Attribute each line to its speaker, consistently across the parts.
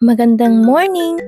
Speaker 1: Magandang morning!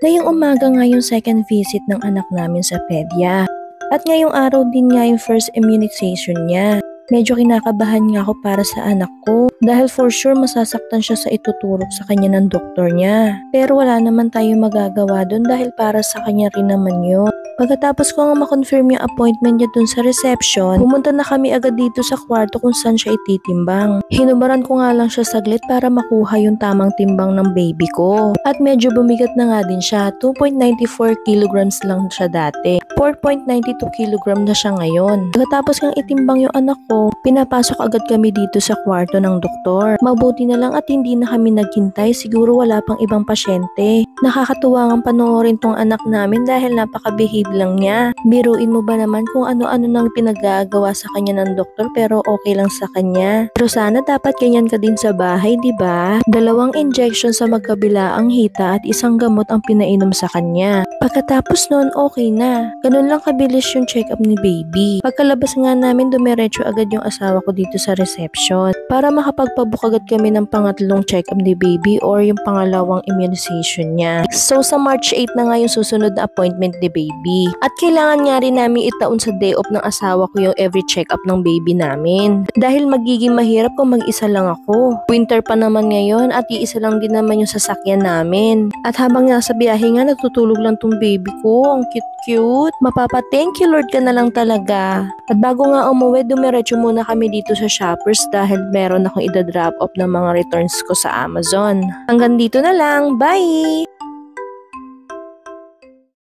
Speaker 1: Ngayong umaga nga yung second visit ng anak namin sa pedya. At ngayong araw din nga yung first immunization niya. Medyo kinakabahan nga ako para sa anak ko dahil for sure masasaktan siya sa ituturok sa kanya ng doktor niya. Pero wala naman tayong magagawa doon dahil para sa kanya rin naman yun. Pagkatapos ko nga ma-confirm yung appointment niya dun sa reception, pumunta na kami agad dito sa kwarto kung saan siya ititimbang. Hinubaran ko nga lang siya saglit para makuha yung tamang timbang ng baby ko. At medyo bumigat na nga din siya, 2.94 kilograms lang siya dati. 4.92 kilogram na siya ngayon. Pagkatapos kang itimbang yung anak ko, pinapasok agad kami dito sa kwarto ng doktor. Mabuti na lang at hindi na kami naghintay, siguro wala pang ibang pasyente. Nakakatuwa ang panoorin tong anak namin dahil napakabihib lang niya. Biruin mo ba naman kung ano-ano nang pinagagawa sa kanya ng doktor pero okay lang sa kanya. Pero sana dapat ganyan ka din sa bahay, di ba? 2 injection sa magkabila ang hita at isang gamot ang pinainom sa kanya. Pagkatapos nun, okay na. Ganun lang kabilis yung check-up ni baby. Pagkalabas nga namin, dumiretso agad yung asawa ko dito sa reception para makapagpabook agad kami ng pangatlong check-up ni baby or yung pangalawang immunization niya. So sa March 8 na nga yung susunod na appointment ni baby. At kailangan nga rin namin itaon sa day off ng asawa ko yung every check-up ng baby namin. Dahil magiging mahirap kung mag-isa lang ako. Winter pa naman ngayon at iisa lang din naman yung sasakyan namin. At habang nasa biyahe nga, natutulog lang tong baby ko. Ang cute-cute. Mapapa-thank you Lord ka na lang talaga. At bago nga umuwi, dumiretso muna kami dito sa Shoppers dahil meron akong ida-drop off ng mga returns ko sa Amazon. Hanggang dito na lang. Bye!